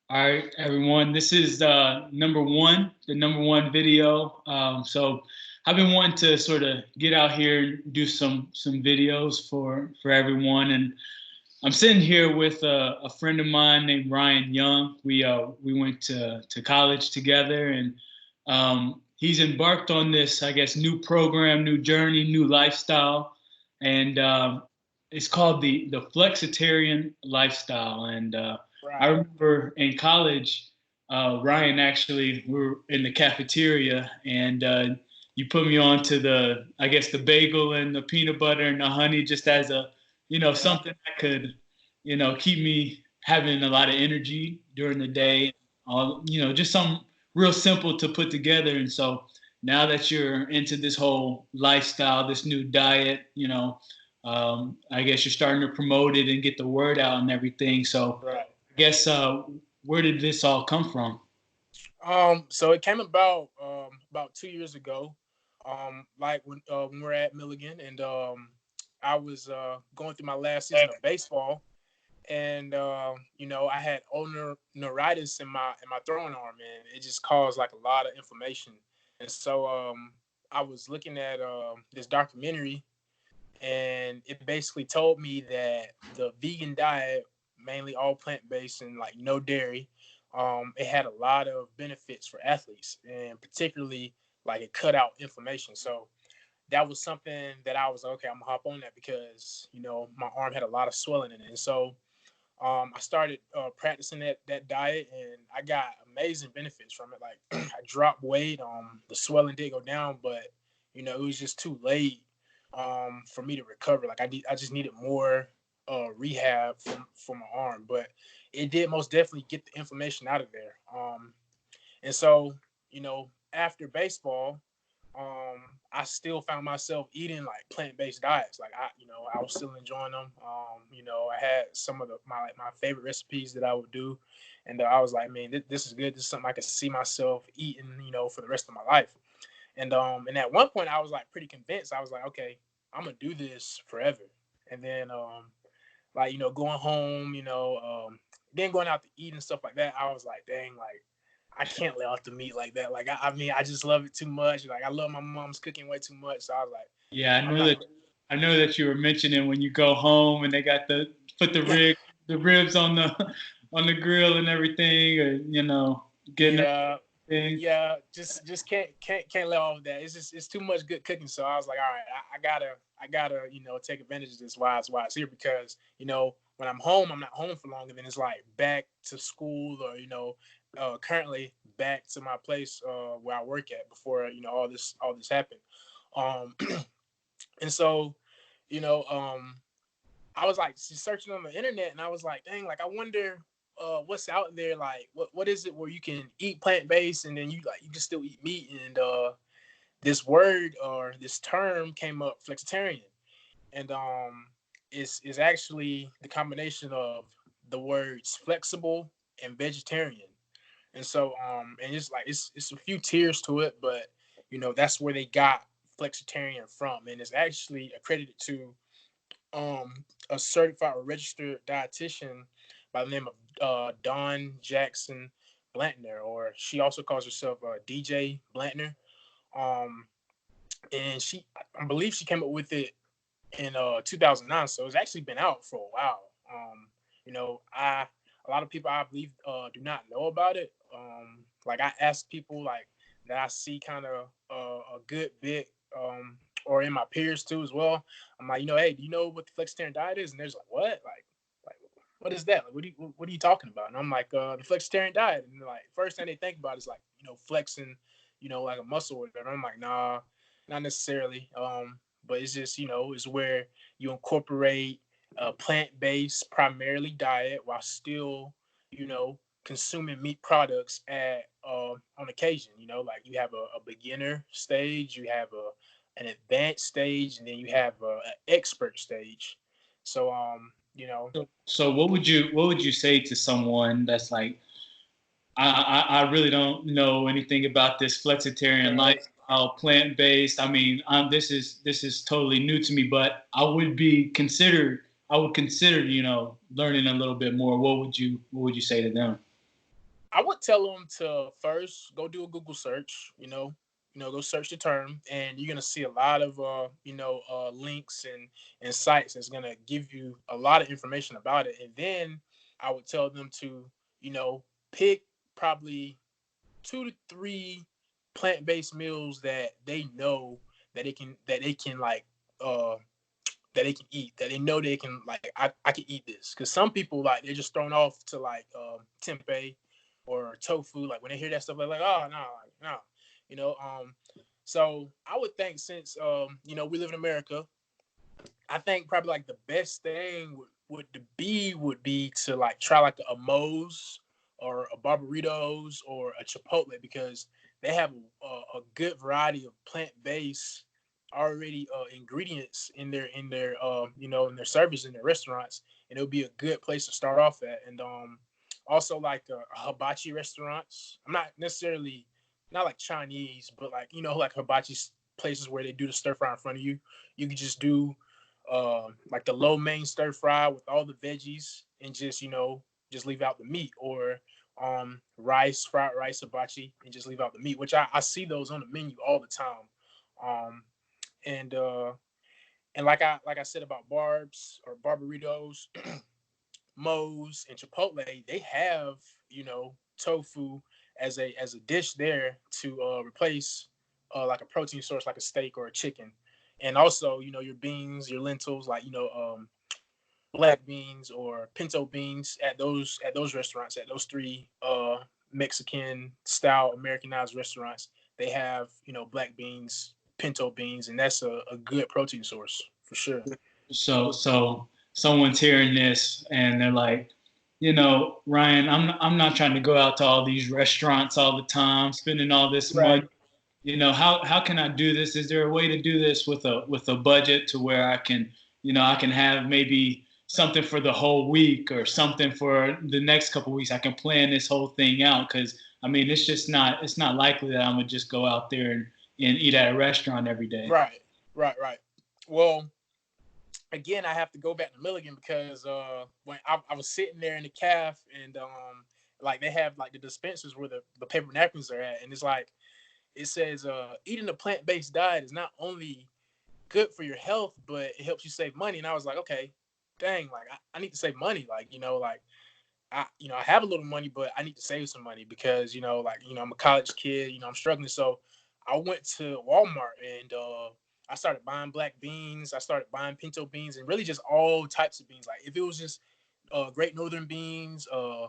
All right, everyone. This is the number one video. So I've been wanting to sort of get out here and do some videos for everyone, and I'm sitting here with a friend of mine named Ryan Young. We went to college together, and he's embarked on this, I guess, new program, new journey, new lifestyle, and it's called the Flexitarian lifestyle. And I Right. remember in college, Ryan, actually, we were in the cafeteria, and you put me on to I guess, the bagel and the peanut butter and the honey, just as a, Yeah. something that could, keep me having a lot of energy during the Right. day. Just something real simple to put together. And so now that you're into this whole lifestyle, this new diet, I guess you're starting to promote it and get the word out and everything. So Right. I guess where did this all come from? So it came about 2 years ago. Like when we were at Milligan, and I was going through my last season of baseball, and I had ulnar neuritis in my throwing arm, and it just caused like a lot of inflammation. And so I was looking at this documentary, and it basically told me that the vegan diet, mainly all plant based and like no dairy, it had a lot of benefits for athletes, and particularly like it cut out inflammation. So that was something that I was like, okay, I'm gonna hop on that because my arm had a lot of swelling in it, and so I started practicing that diet, and I got amazing benefits from it. Like I dropped weight, the swelling did go down, but it was just too late for me to recover. Like I just needed more rehab for my arm, but it did most definitely get the inflammation out of there. And so after baseball, I still found myself eating like plant-based diets. Like I was still enjoying them. I had some of my favorite recipes that I would do, and I was like, man, this is good. This is something I could see myself eating, for the rest of my life. And at one point, I was like pretty convinced. I was like, okay, I'm gonna do this forever. And then like going home, then going out to eat and stuff like that, I was like, dang, like I can't lay off the meat like that. Like I mean, I just love it too much. Like I love my mom's cooking way too much. So I was like, Yeah, I'm not. I know that you were mentioning when you go home and they got put the ribs on the on the grill and everything, or getting Yeah, everything. yeah, just can't let off that. It's too much good cooking. So I was like, all right, I gotta take advantage of this while it's here, because when I'm home, I'm not home for long, and then it's like back to school, or currently back to my place where I work at before all this happened. Um, and so you know I was like searching on the internet, and I was like, dang, like I wonder what's out there. Like what is it where you can eat plant based and then you can still eat meat. And this word or this term came up, flexitarian, and is actually the combination of the words flexible and vegetarian. And so and it's like it's a few tiers to it, but that's where they got flexitarian from, and it's actually accredited to a certified or registered dietitian by the name of Dawn Jackson Blantner, or she also calls herself DJ Blantner. Um, and I believe she came up with it in 2009, so it's actually been out for a while. I a lot of people, I believe, do not know about it. Like I ask people like that I see kind of a good bit, or in my peers too as well. I'm like, hey, do you know what the flexitarian diet is? And they're just like, what? Like what is that? Like, what are you talking about? And I'm like, the flexitarian diet. And they're like, first thing they think about is like, flexing, like a muscle or whatever. I'm like, nah, not necessarily. But it's just, it's where you incorporate a plant-based primarily diet while still, consuming meat products at on occasion. Like you have a beginner stage, you have an advanced stage, and then you have an expert stage. So So what would you say to someone that's like, I really don't know anything about this flexitarian right. lifestyle, plant based. I mean, this is totally new to me, but I would consider, learning a little bit more. What would you say to them? I would tell them to first go do a Google search. Go search the term, and you're gonna see a lot of links and sites that's gonna give you a lot of information about it. And then I would tell them to pick probably 2 to 3 plant-based meals that they know that they can like uh that they can eat, that they know they can, like, I can eat this. Because some people, like, they're just thrown off to like tempeh or tofu. Like when they hear that stuff, they're like, oh no, like, no, you know. So I would think, since we live in America, I think probably like the best thing would be to like try like a Moe's or a Barbaritos or a Chipotle, because they have a good variety of plant based already ingredients in their service in their restaurants, and it'll be a good place to start off at. And also like hibachi restaurants. I'm not necessarily, not like Chinese, but like like hibachi places where they do the stir fry in front of you. You could just do like the low main stir fry with all the veggies, and just leave out the meat, or fried rice hibachi, and just leave out the meat, which I see those on the menu all the time. um and uh and like I said about Barb's or Barbaritos, Moe's and Chipotle, they have tofu as a dish there to replace like a protein source, like a steak or a chicken. And also your beans, your lentils, like black beans or pinto beans at those restaurants, at those three Mexican style Americanized restaurants. They have black beans, pinto beans, and that's a good protein source for sure. So someone's hearing this and they're like, Ryan, I'm not trying to go out to all these restaurants all the time, spending all this money. Right. How can I do this? Is there a way to do this with a budget to where I can have maybe something for the whole week or something for the next couple of weeks. I can plan this whole thing out, because I mean it's not likely that I'm gonna just go out there and eat at a restaurant every day. Right. Right. Well, again, I have to go back to Milligan, because when I was sitting there in the calf, and like they have like the dispensers where the paper napkins are at, and it's like it says eating a plant-based diet is not only good for your health, but it helps you save money. And I was like, okay, dang, like I need to save money, like like I have a little money, but I need to save some money, because I'm a college kid, I'm struggling. So I went to Walmart, and I started buying black beans. I started buying pinto beans, and really just all types of beans. Like if it was just Great Northern beans, uh,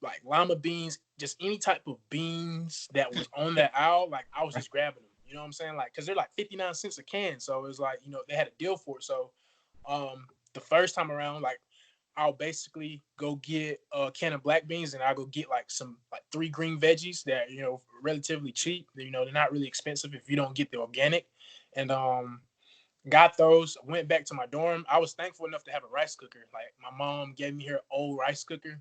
like lima beans, just any type of beans that was on that aisle, like I was just grabbing them. You know what I'm saying? Like, because they're like 59 cents a can. So it was like, they had a deal for it. So the first time around, like I'll basically go get a can of black beans, and I'll go get like some like 3 green veggies that relatively cheap. They're not really expensive if you don't get the organic. And got those. Went back to my dorm. I was thankful enough to have a rice cooker. Like my mom gave me her old rice cooker,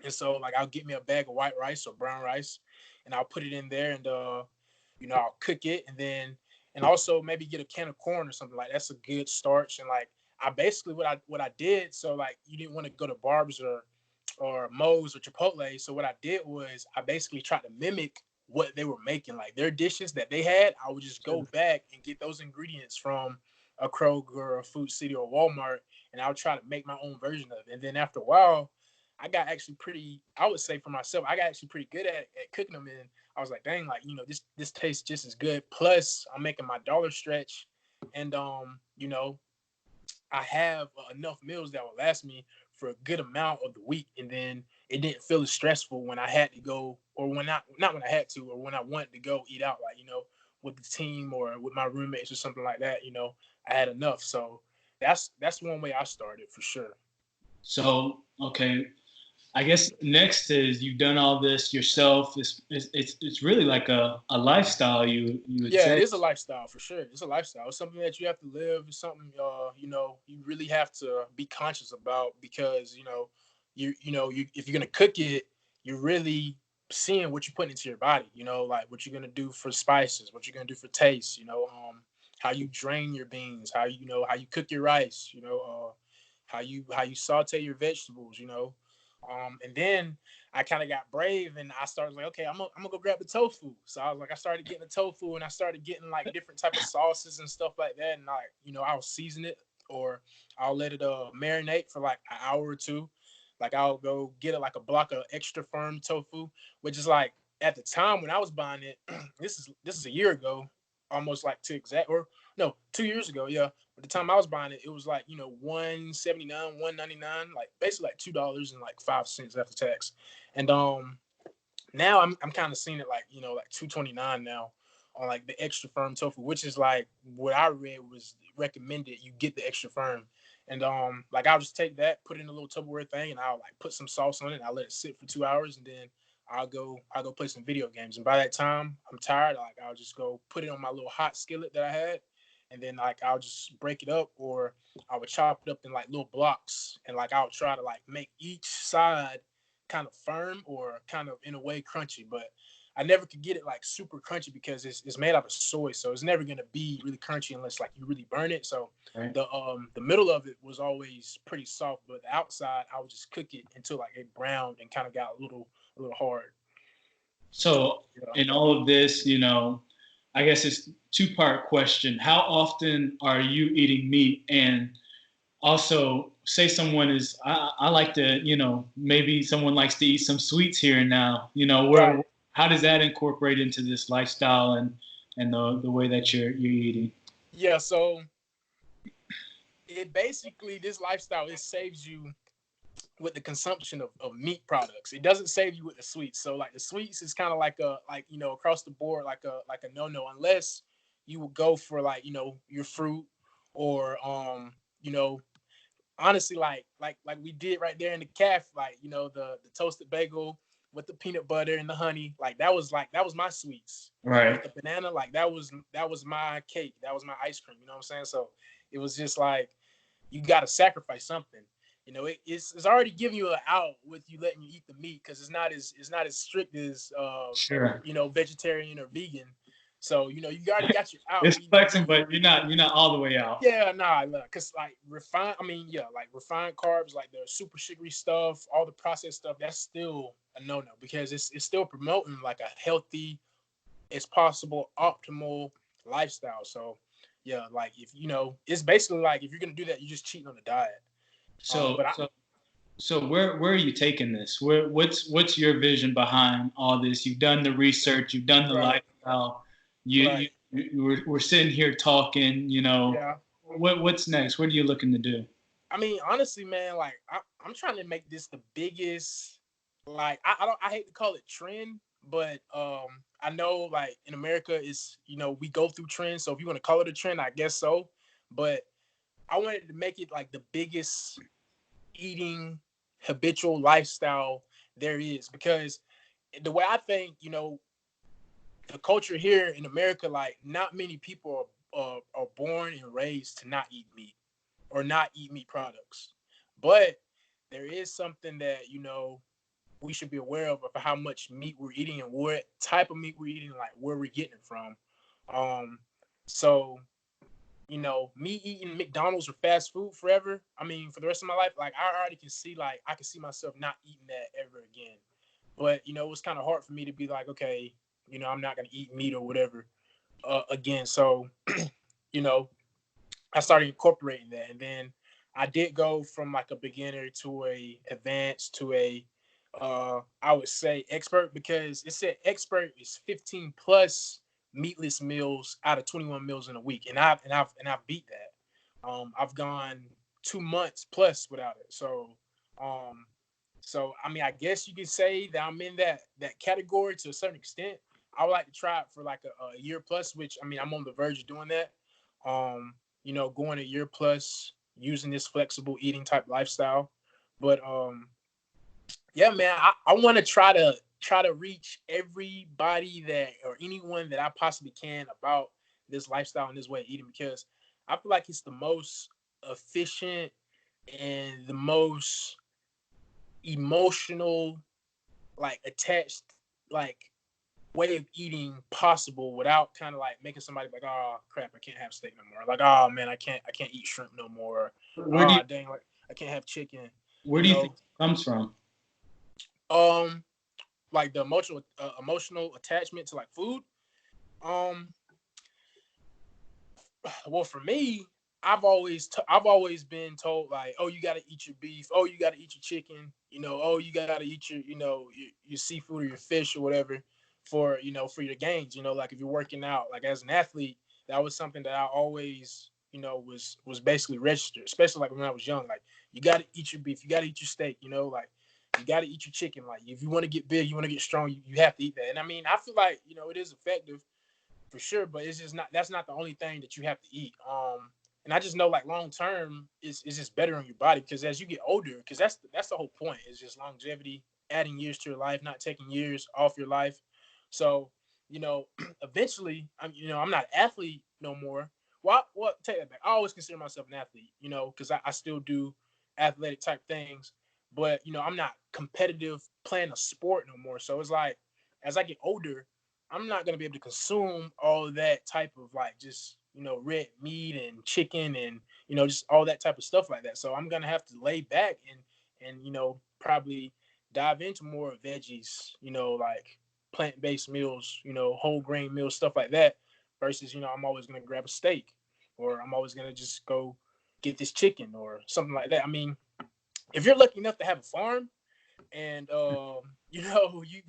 and so like I'll get me a bag of white rice or brown rice, and I'll put it in there, and I'll cook it, and also maybe get a can of corn or something. Like that's a good starch. And like I basically what I did, so like you didn't want to go to Barb's or Moe's or Chipotle. So what I did was I basically tried to mimic what they were making, like their dishes that they had. I would just go back and get those ingredients from a Kroger or a Food City or Walmart, and I'll try to make my own version of it. And then after a while, I got actually pretty, I would say for myself, I got actually pretty good at cooking them. And I was like, dang, like, this tastes just as good. Plus, I'm making my dollar stretch. And, I have enough meals that will last me for a good amount of the week. And then it didn't feel as stressful when I had to go, or when not when I had to, or when I wanted to go eat out, like, with the team or with my roommates or something like that. I had enough. So that's one way I started for sure. So, okay, I guess next is you've done all this yourself. It's really like a lifestyle, you would Yeah, it say. is a lifestyle for sure. It's a lifestyle. It's something that you have to live. It's something you really have to be conscious about, because if you're gonna cook it, you're really seeing what you're putting into your body. Like what you're gonna do for spices, what you're gonna do for taste. How you drain your beans, how you cook your rice. How you saute your vegetables. And then I kind of got brave and I started like, okay, I'm gonna go grab the tofu. So I was like, I started getting the tofu and I started getting like different type of sauces and stuff like that. And like, I'll season it or I'll let it marinate for like an hour or two. Like I'll go get it like a block of extra firm tofu, which is like at the time when I was buying it, this is a year ago, almost like to exact or no, 2 years ago, yeah. At the time I was buying it, it was like, $179, $199, like basically like $2.05 after tax. And now I'm kind of seeing it like, like 229 now on like the extra firm tofu, which is like what I read was recommended. You get the extra firm. And like I'll just take that, put it in a little Tupperware thing, and I'll like put some sauce on it, and I'll let it sit for 2 hours, and then I'll go play some video games. And by that time I'm tired, like I'll just go put it on my little hot skillet that I had, and then like I'll just break it up, or I would chop it up in like little blocks, and like I'll try to like make each side kind of firm or kind of in a way crunchy, but I never could get it like super crunchy because it's made out of soy, so it's never gonna be really crunchy unless like you really burn it. So Right. the middle of it was always pretty soft, but the outside I would just cook it until like it browned and kind of got a little hard. So Yeah. in all of this, I guess it's two-part question. How often are you eating meat? And also, say someone is, I like to, maybe someone likes to eat some sweets here and now, Right. how does that incorporate into this lifestyle and the way that you're eating? Yeah. So it basically, this lifestyle, it saves you with the consumption of meat products. It doesn't save you with the sweets. So like the sweets is kind of like across the board like a no unless you would go for like your fruit or you know honestly like we did right there in the calf, like the toasted bagel with the peanut butter and the honey, that was my sweets. With Right. the banana, like that was my cake, that was my ice cream, you know what I'm saying? So it was just like you got to sacrifice something. It's already giving you an out with you letting you eat the meat because it's not as strict as Sure. vegetarian or vegan. So you already got your out It's eating the flexing, meat. but you're not all the way out. Yeah, nah, look, cause like refined, I mean, yeah, like refined carbs, like the super sugary stuff, all the processed stuff, that's still a no-no because it's still promoting like a healthy, as possible, optimal lifestyle. So, yeah, like if it's basically like if you're gonna do that, you're just cheating on the diet. So But I, so so where are you taking this? What's your vision behind all this? You've done the research, you've done the right, lifestyle. right, We're sitting here talking. yeah. What's next? What are you looking to do? I mean, honestly, man, like I'm trying to make this the biggest. Like I hate to call it trend, but I know like in America is we go through trends. So if you want to call it a trend, I guess so. But I wanted to make it like the biggest eating habitual lifestyle there is because the way I think, the culture here in America, like not many people are born and raised to not eat meat or not eat meat products. But there is something that, we should be aware of how much meat we're eating and what type of meat we're eating, like where we're getting it from. Um, so, me eating McDonald's or fast food forever, I mean, for the rest of my life, like I already can see, like, I can see myself not eating that ever again. But, it was kind of hard for me to be like, okay, I'm not going to eat meat or whatever again. So, you know, I started incorporating that, and then I did go from like a beginner to a advanced to a I would say expert because it said expert is 15 plus meatless meals out of 21 meals in a week, and I've beat that. I've gone 2 months plus without it. Um, so I mean, I guess you could say that I'm in that category to a certain extent. I would like to try it for like a year plus, which I mean, I'm on the verge of doing that. Going a year plus using this flexible eating type lifestyle. But yeah, man, I want to try to reach everybody that or anyone that I possibly can about this lifestyle and this way of eating because I feel like it's the most efficient and the most emotional, like attached, like way of eating possible without kind of like making somebody like, oh crap, I can't have steak no more. Like, oh man, I can't eat shrimp no more. Where do Oh you dang, like I can't have chicken. where You do you think know, it comes from? Um, like the emotional attachment to like food. Um, well, for me, I've always been told like, oh, you got to eat your beef, oh, you got to eat your chicken, oh, you got to eat your your seafood or your fish or whatever for for your gains. Like if you're working out, like as an athlete, that was something that I always was basically registered, especially like when I was young. Like you got to eat your beef, you got to eat your steak, like you got to eat your chicken. Like if you want to get big, you want to get strong, you have to eat that. And I mean, I feel like it is effective for sure, but it's just not that's not the only thing that you have to eat. And I just know like long term is just better on your body because as you get older, because that's the whole point is just longevity, adding years to your life, not taking years off your life. So eventually, I'm not an athlete no more. Well, take that back. I always consider myself an athlete, because I still do athletic type things, but I'm not competitive playing a sport no more. So it's like as I get older, I'm not gonna be able to consume all of that type of like just red meat and chicken and just all that type of stuff like that. So I'm gonna have to lay back and probably dive into more veggies, like plant-based meals, whole grain meals, stuff like that. Versus I'm always gonna grab a steak, or I'm always gonna just go get this chicken or something like that. I mean, if you're lucky enough to have a farm and you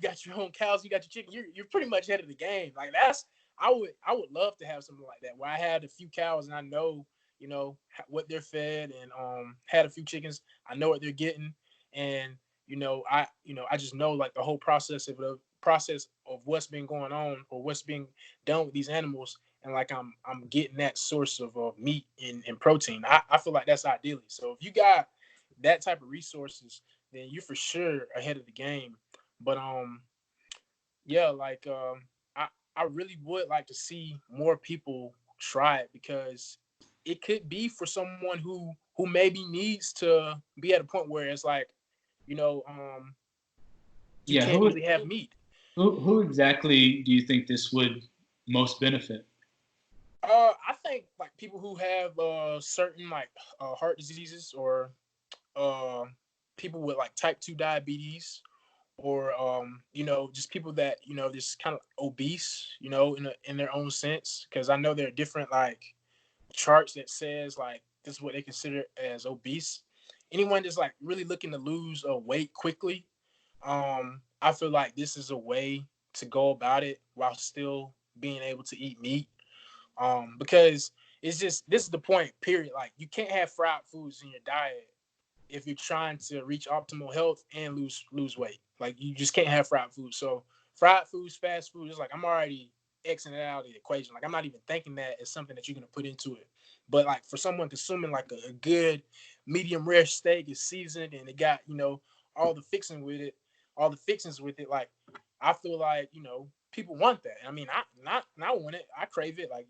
got your own cows, you got your chicken, you're pretty much ahead of the game. Like that's I would love to have something like that where I had a few cows and I know what they're fed and had a few chickens, I know what they're getting, and I just know like the whole process of what's been going on or what's being done with these animals, and like I'm getting that source of meat and protein. I feel like that's ideally. So if you got that type of resources, then you're for sure ahead of the game. But yeah, like I really would like to see more people try it because it could be for someone who maybe needs to be at a point where it's like, you know, um, you Yeah, can't really have meat. who exactly do you think this would most benefit? I think like people who have certain like heart diseases or uh people with like type 2 diabetes or just people that just kind of obese in their own sense, because I know there are different like charts that says like this is what they consider as obese. Anyone that's like really looking to lose weight quickly, I feel like this is a way to go about it while still being able to eat meat, because it's just this is the point period. Like you can't have fried foods in your diet if you're trying to reach optimal health and lose weight. Like you just can't have fried food. So fried foods, fast food, is like I'm already Xing it out of the equation. Like I'm not even thinking that as something that you're gonna put into it. But like for someone consuming like a good medium rare steak is seasoned and it got all the fixing with it, all the fixings with it. Like I feel like people want that. I mean, I want it. I crave it. Like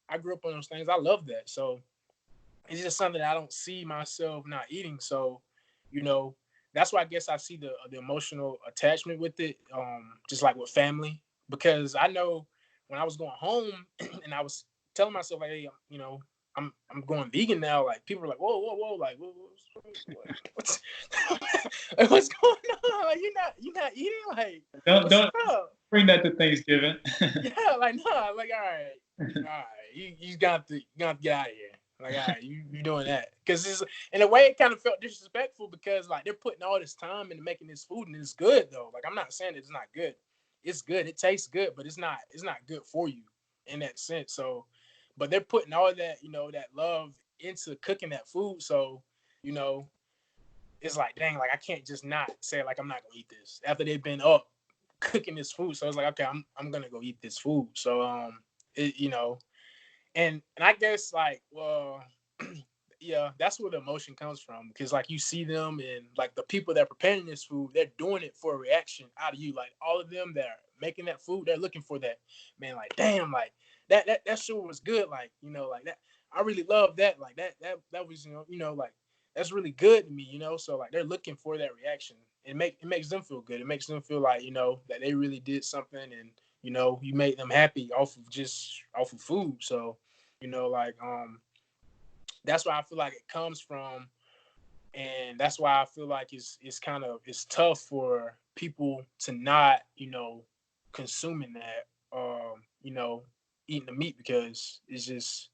I grew up on those things. I love that. So it's just something that I don't see myself not eating. So, you know, that's why I guess I see the emotional attachment with it, just like with family, because I know when I was going home and I was telling myself like, hey, I'm going vegan now. Like people are like, whoa, like what's what's going on? Like you're not eating? Like what's Don't up? bring that to Thanksgiving. Yeah, like no, like all right, you got to get out of here. Like, all right, you doing that because it's in a way it kind of felt disrespectful because like they're putting all this time into making this food and it's good though. Like I'm not saying it's not good, it's good, it tastes good, but it's not good for you in that sense. So, but they're putting all that that love into cooking that food. So, you know, it's like dang, like I can't just not say like I'm not gonna eat this after they've been up cooking this food. So it's like okay, I'm gonna go eat this food. So it, and I guess like well, yeah, that's where the emotion comes from because like you see them and like the people that are preparing this food, they're doing it for a reaction out of you. Like all of them that are making that food, they're looking for that man. Like damn, like that sure was good. Like like that. I really love that. Like that was like that's really good to me. So like they're looking for that reaction. It makes them feel good. It makes them feel like that they really did something and you made them happy off of food. So like that's why I feel like it comes from And that's why I feel like it's tough for people to not, consuming that, eating the meat, because it's just,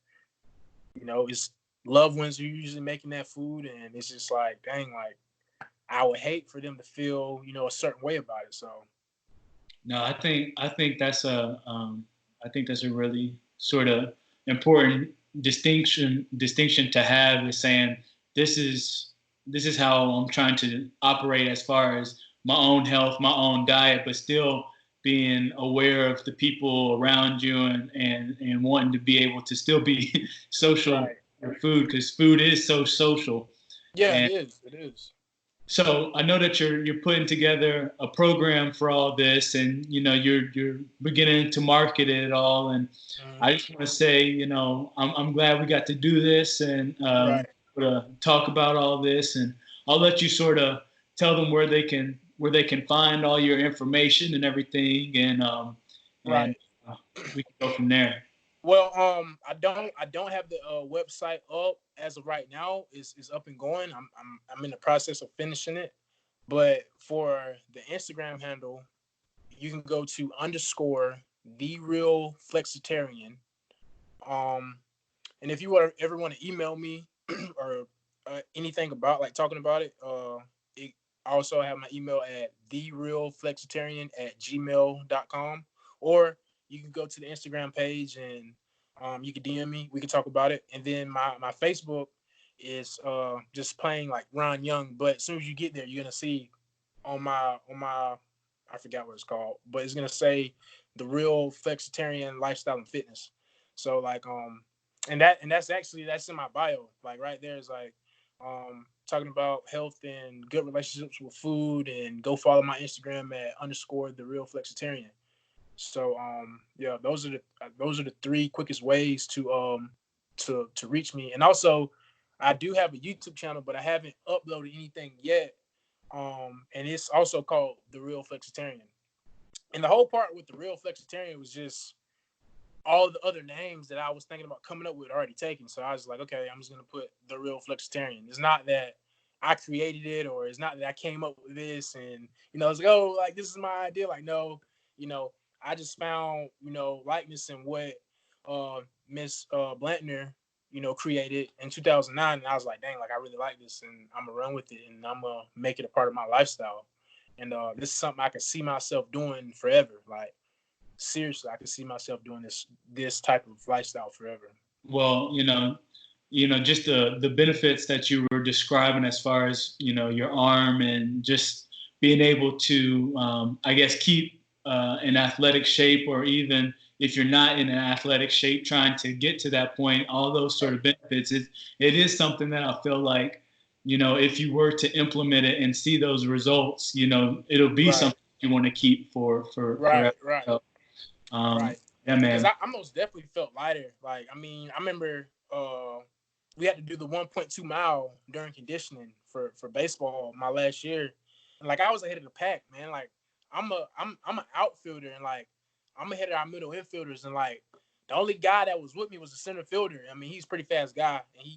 it's loved ones who are usually making that food, and it's just like, dang, like I would hate for them to feel, a certain way about it. So No, I think that's a really sort of important distinction to have, is saying this is this is how I'm trying to operate as far as my own health, my own diet, but still being aware of the people around you, and wanting to be able to still be social right, with food, because food is so social. yeah, it And is, it is. so I know that you're putting together a program for all this, and you're beginning to market it all. And I Mhm. just want to say, I'm glad we got to do this, and Right, talk about all this. And I'll let you sort of tell them where they can find all your information and everything, and right. we can go from there. Well, I don't have the website up as of right now. It's up and going. I'm in the process of finishing it. But for the Instagram handle, you can go to underscore the real flexitarian. Um, and if you ever want to email me or anything about like talking about it, I also have my email at therealflexitarian@gmail.com, or you can go to the Instagram page and you can DM me. We can talk about it. And then my Facebook is just plain like Ron Young. But as soon as you get there, you're gonna see on my I forgot what it's called, but it's gonna say the real flexitarian lifestyle and fitness. So like that's in my bio. Like right there is like talking about health and good relationships with food, and go follow my Instagram at underscore the real flexitarian. So yeah, those are the three quickest ways to reach me. And also I do have a YouTube channel, but I haven't uploaded anything yet. And it's also called The Real Flexitarian. And the whole part with The Real Flexitarian was just all the other names that I was thinking about coming up with already taken. So I was like, okay, I'm just gonna put The Real Flexitarian. It's not that I created it, or it's not that I came up with this and it's like, oh, like this is my idea. Like, no, you know, I just found, likeness in what Miss Blantner, created in 2009. And I was like, dang, like I really like this, and I'm gonna run with it, and I'm gonna make it a part of my lifestyle. And this is something I can see myself doing forever. Like seriously, I can see myself doing this type of lifestyle forever. Well, just the benefits that you were describing, as far as your arm, and just being able to, I guess, keep in athletic shape, or even if you're not in an athletic shape, trying to get to that point. All those sort of benefits. It is something that I feel like, if you were to implement it and see those results, it'll be Right, something you want to keep for right, forever. right, So, right. yeah, Because man. I most definitely felt lighter. Like, I mean, I remember we had to do the 1.2 mile during conditioning for baseball my last year, and like I was ahead of the pack, man. Like I'm an outfielder, and like I'm ahead of our middle infielders, and like the only guy that was with me was the center fielder. I mean, he's a pretty fast guy, and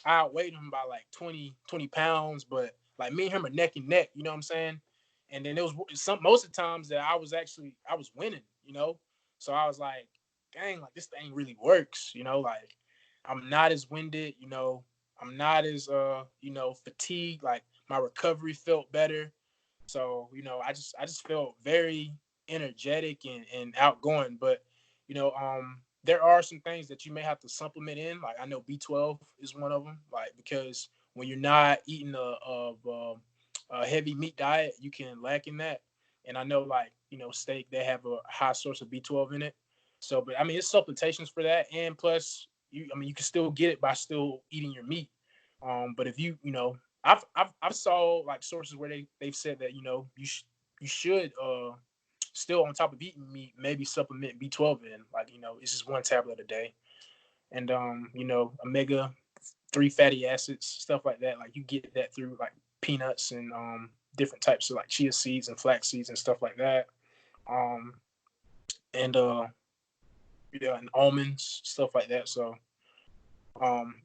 I outweighed him by like 20 pounds, but like me and him are neck and neck, you know what I'm saying? And then there was most of the times that I was winning, So I was like, dang, like this thing really works, like I'm not as winded, I'm not as fatigued, like my recovery felt better. So, I just felt very energetic and outgoing. But, there are some things that you may have to supplement in. Like I know B12 is one of them. Like because when you're not eating a heavy meat diet, you can lack in that. And I know like steak, they have a high source of B12 in it. So, but I mean, it's supplementations for that, and plus you can still get it by still eating your meat. But if I've saw like sources where they've said that you should still on top of eating meat maybe supplement B12 in, like it's just one tablet a day. And omega 3 fatty acids, stuff like that, like you get that through like peanuts and different types of like chia seeds and flax seeds and stuff like that. um and yeah, and almonds, stuff like that. So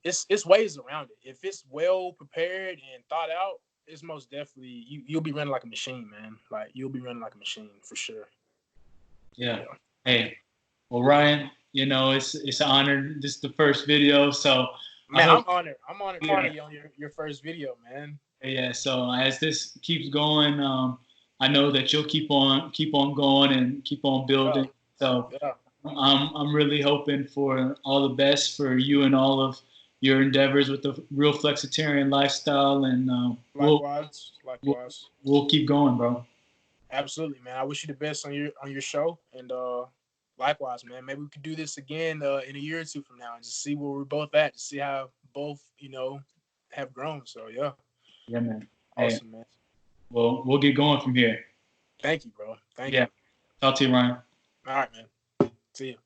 It's ways around it. If it's well prepared and thought out, it's most definitely you'll be running like a machine, man. Like you'll be running like a machine for sure. Yeah. Hey, well, Ryan, it's an honor. This is the first video, so man, I'm honored. I'm honored to be on your first video, man. Yeah. So as this keeps going, I know that you'll keep on going and keep on building. Yeah. So Yeah. I'm really hoping for all the best for you and all of your endeavors with the real flexitarian lifestyle, and likewise. We'll keep going, bro. Absolutely, man. I wish you the best on your show, and likewise, man. Maybe we could do this again in a year or two from now, and just see where we're both at, to see how both have grown. So yeah. Yeah, man. Awesome, man. Well, we'll get going from here. Thank you, bro. Thank you. Talk to you, Ryan. All right, man. See you.